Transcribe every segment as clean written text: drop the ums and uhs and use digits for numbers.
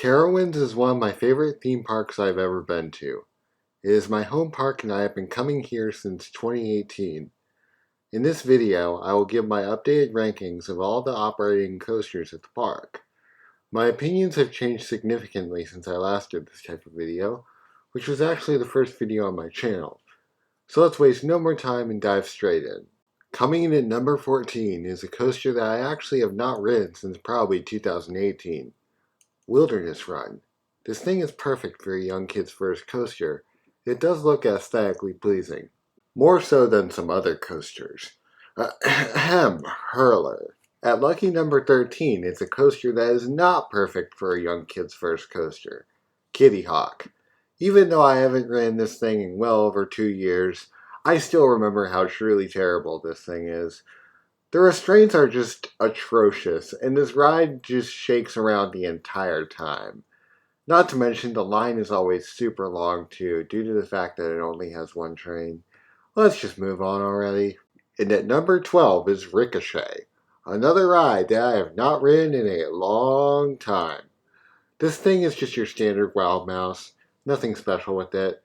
Carowinds is one of my favorite theme parks I've ever been to. It is my home park and I have been coming here since 2018. In this video, I will give my updated rankings of all the operating coasters at the park. My opinions have changed significantly since I last did this type of video, which was actually the first video on my channel. So let's waste no more time and dive straight in. Coming in at number 14 is a coaster that I actually have not ridden since probably 2018. Wilderness Run. This thing is perfect for a young kid's first coaster. It does look aesthetically pleasing. More so than some other coasters. Hurler. At lucky number 13, it's a coaster that is not perfect for a young kid's first coaster. Kitty Hawk. Even though I haven't ridden this thing in well over 2 years, I still remember how truly terrible this thing is. The restraints are just atrocious, and this ride just shakes around the entire time. Not to mention the line is always super long too, due to the fact that it only has one train. Let's just move on already. And at number 12 is Ricochet, another ride that I have not ridden in a long time. This thing is just your standard Wild Mouse, nothing special with it.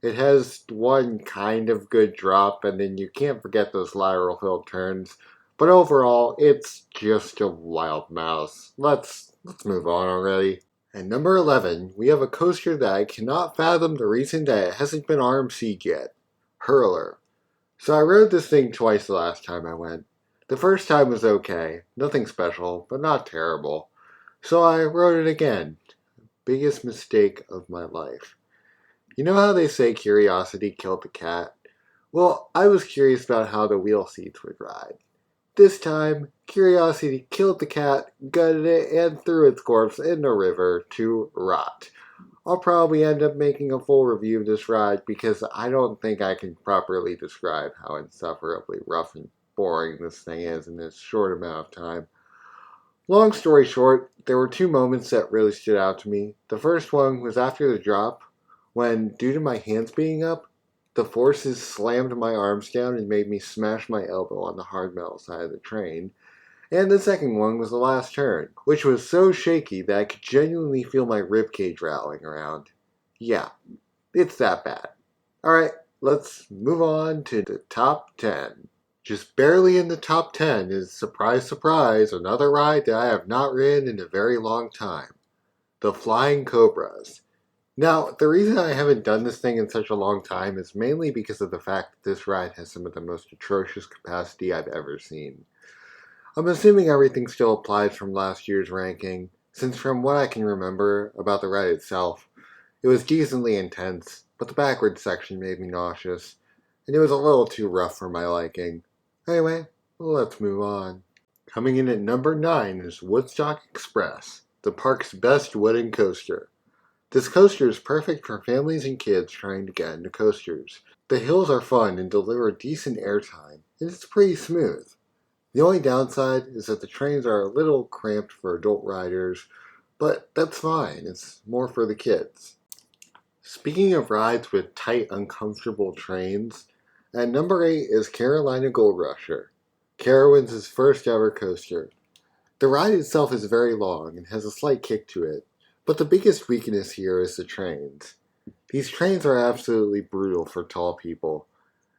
It has one kind of good drop, and then you can't forget those lateral hill turns. But overall, it's just a Wild Mouse. Let's move on already. At number 11, we have a coaster that I cannot fathom the reason that it hasn't been RMC'd yet. Hurler. So I rode this thing twice the last time I went. The first time was okay, nothing special, but not terrible. So I rode it again. Biggest mistake of my life. You know how they say curiosity killed the cat? Well, I was curious about how the wheel seats would ride. This time, curiosity killed the cat, gutted it, and threw its corpse in the river to rot. I'll probably end up making a full review of this ride because I don't think I can properly describe how insufferably rough and boring this thing is in this short amount of time. Long story short, there were two moments that really stood out to me. The first one was after the drop, when, due to my hands being up, the forces slammed my arms down and made me smash my elbow on the hard metal side of the train. And the second one was the last turn, which was so shaky that I could genuinely feel my ribcage rattling around. Yeah, it's that bad. Alright, let's move on to the top 10. Just barely in the top 10 is, surprise surprise, another ride that I have not ridden in a very long time. The Flying Cobras. Now, the reason I haven't done this thing in such a long time is mainly because of the fact that this ride has some of the most atrocious capacity I've ever seen. I'm assuming everything still applies from last year's ranking, since from what I can remember about the ride itself, it was decently intense, but the backwards section made me nauseous, and it was a little too rough for my liking. Anyway, let's move on. Coming in at number 9 is Woodstock Express, the park's best wooden coaster. This coaster is perfect for families and kids trying to get into coasters. The hills are fun and deliver decent airtime, and it's pretty smooth. The only downside is that the trains are a little cramped for adult riders, but that's fine, it's more for the kids. Speaking of rides with tight, uncomfortable trains, at number 8 is Carolina Gold Rusher, Carowinds' first ever coaster. The ride itself is very long and has a slight kick to it, but the biggest weakness here is the trains. These trains are absolutely brutal for tall people,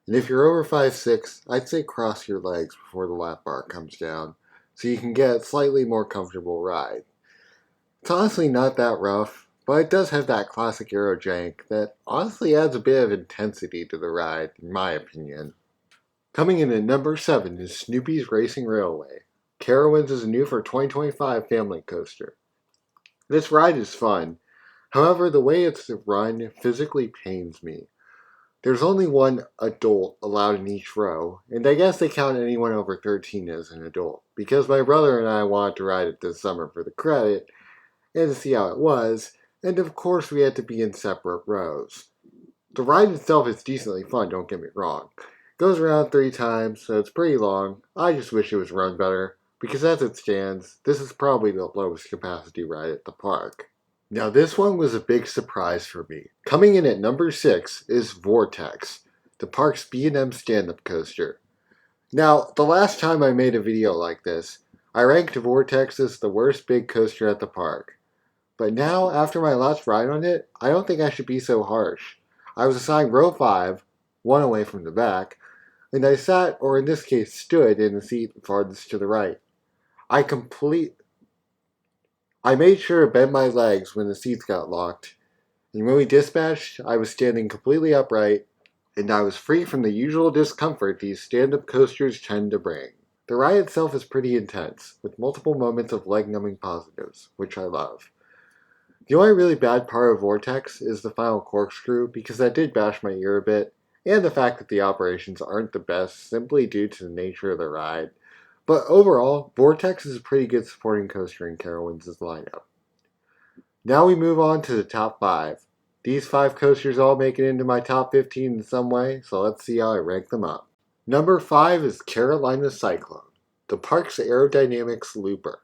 and if you're over 5'6", I'd say cross your legs before the lap bar comes down, so you can get a slightly more comfortable ride. It's honestly not that rough, but it does have that classic Aero jank that honestly adds a bit of intensity to the ride, in my opinion. Coming in at number 7 is Snoopy's Racing Railway. Carowinds is a new for 2025 family coaster. This ride is fun, however the way it's run physically pains me. There's only one adult allowed in each row, and I guess they count anyone over 13 as an adult, because my brother and I wanted to ride it this summer for the credit, and to see how it was, and of course we had to be in separate rows. The ride itself is decently fun, don't get me wrong. It goes around 3 times, so it's pretty long. I just wish it was run better, because as it stands, this is probably the lowest capacity ride at the park. Now this one was a big surprise for me. Coming in at number 6 is Vortex, the park's B&M stand-up coaster. Now, the last time I made a video like this, I ranked Vortex as the worst big coaster at the park. But now, after my last ride on it, I don't think I should be so harsh. I was assigned row 5, one away from the back, and I sat, or in this case stood, in the seat farthest to the right. I complete I made sure to bend my legs when the seats got locked, and when we dispatched, I was standing completely upright, and I was free from the usual discomfort these stand-up coasters tend to bring. The ride itself is pretty intense, with multiple moments of leg-numbing positives, which I love. The only really bad part of Vortex is the final corkscrew, because that did bash my ear a bit, and the fact that the operations aren't the best simply due to the nature of the ride. But overall, Vortex is a pretty good supporting coaster in Carowinds' lineup. Now we move on to the top 5. These 5 coasters all make it into my top 15 in some way, so let's see how I rank them up. Number 5 is Carolina Cyclone, the park's aerodynamics looper.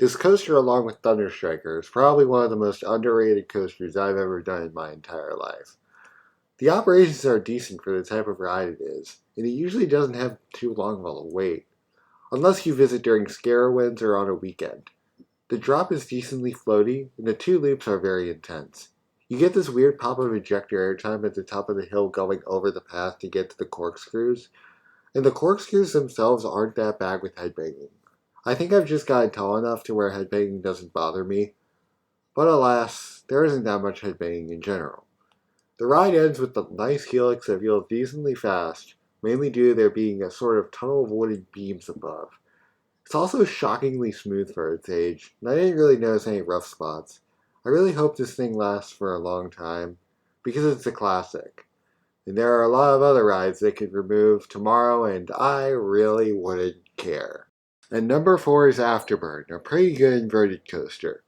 This coaster, along with Thunderstriker, is probably one of the most underrated coasters I've ever done in my entire life. The operations are decent for the type of ride it is, and it usually doesn't have too long of a wait, unless you visit during Carowinds or on a weekend. The drop is decently floaty, and the 2 loops are very intense. You get this weird pop of ejector airtime at the top of the hill going over the path to get to the corkscrews, and the corkscrews themselves aren't that bad with headbanging. I think I've just gotten tall enough to where headbanging doesn't bother me, but alas, there isn't that much headbanging in general. The ride ends with a nice helix that feels decently fast, mainly due to there being a sort of tunnel of wooden beams above. It's also shockingly smooth for its age, and I didn't really notice any rough spots. I really hope this thing lasts for a long time, because it's a classic. And there are a lot of other rides they could remove tomorrow, and I really wouldn't care. And number 4 is Afterburn, a pretty good inverted coaster.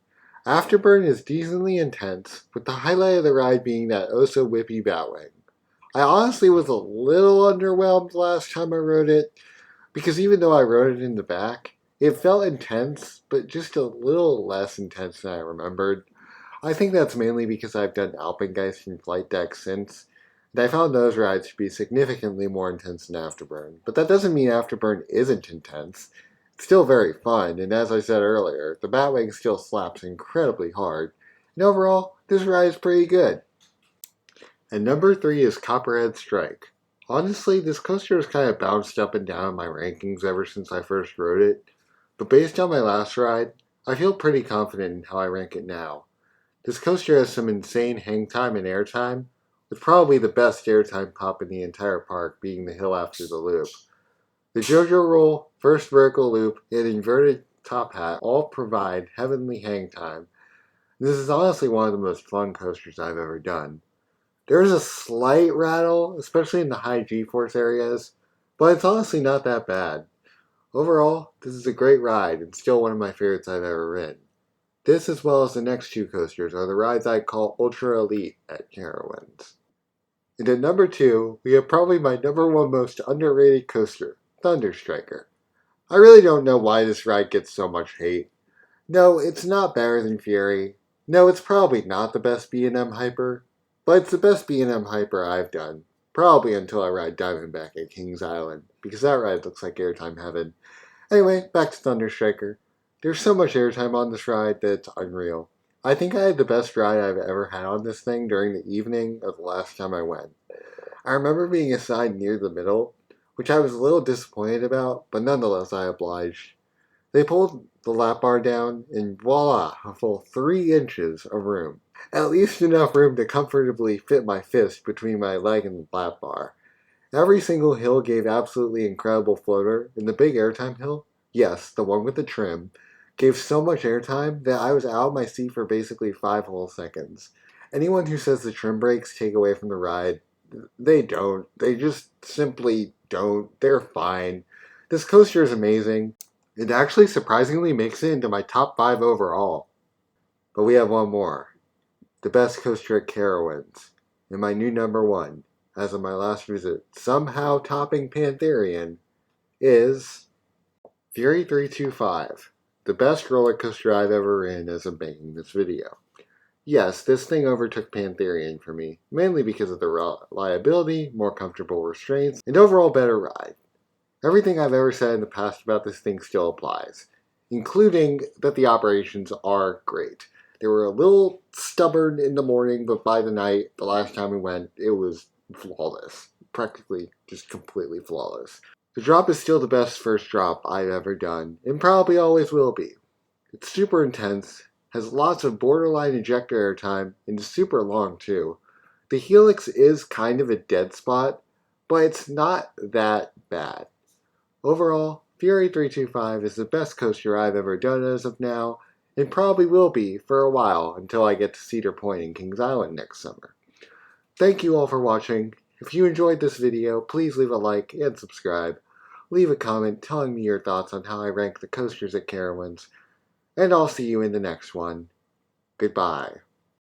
Afterburn is decently intense, with the highlight of the ride being that oh so whippy Batwing. I honestly was a little underwhelmed last time I rode it, because even though I rode it in the back, it felt intense, but just a little less intense than I remembered. I think that's mainly because I've done Alpengeist and Flight Deck since, and I found those rides to be significantly more intense than Afterburn. But that doesn't mean Afterburn isn't intense. It's still very fun, and as I said earlier, the Batwing still slaps incredibly hard, and overall, this ride is pretty good. And number 3 is Copperhead Strike. Honestly, this coaster has kind of bounced up and down in my rankings ever since I first rode it, but based on my last ride, I feel pretty confident in how I rank it now. This coaster has some insane hang time and air time, with probably the best airtime pop in the entire park being the hill after the loop. The JoJo roll, first vertical loop, and inverted top hat all provide heavenly hang time. This is honestly one of the most fun coasters I've ever done. There is a slight rattle, especially in the high G-force areas, but it's honestly not that bad. Overall, this is a great ride and still one of my favorites I've ever ridden. This, as well as the next 2 coasters, are the rides I call Ultra Elite at Carowinds. And at number 2, we have probably my number 1 most underrated coaster, Thunderstriker. I really don't know why this ride gets so much hate. No, it's not better than Fury. No, it's probably not the best B&M Hyper. But it's the best B&M Hyper I've done. Probably until I ride Diamondback at Kings Island, because that ride looks like airtime heaven. Anyway, back to Thunderstriker. There's so much airtime on this ride that it's unreal. I think I had the best ride I've ever had on this thing during the evening of the last time I went. I remember being assigned near the middle, which I was a little disappointed about, but nonetheless I obliged. They pulled the lap bar down, and voila, a full 3 inches of room. At least enough room to comfortably fit my fist between my leg and the lap bar. Every single hill gave absolutely incredible floater, and the big airtime hill, yes, the one with the trim, gave so much airtime that I was out of my seat for basically 5 whole seconds. Anyone who says the trim brakes take away from the ride, they don't. They just simply don't. They're fine. This coaster is amazing. It actually surprisingly makes it into my top 5 overall. But we have one more. The best coaster at Carowinds, and my new number 1, as of my last visit, somehow topping Pantherian, is Fury 325, the best roller coaster I've ever ridden as of making this video. Yes, this thing overtook Pantherian for me, mainly because of the reliability, more comfortable restraints, and overall better ride. Everything I've ever said in the past about this thing still applies, including that the operations are great. They were a little stubborn in the morning, but by the night, the last time we went, it was flawless. Practically just completely flawless. The drop is still the best first drop I've ever done, and probably always will be. It's super intense, has lots of borderline ejector airtime, and is super long too. The helix is kind of a dead spot, but it's not that bad. Overall, Fury 325 is the best coaster I've ever done as of now, and probably will be for a while until I get to Cedar Point and Kings Island next summer. Thank you all for watching. If you enjoyed this video, please leave a like and subscribe. Leave a comment telling me your thoughts on how I rank the coasters at Carowinds, and I'll see you in the next one. Goodbye.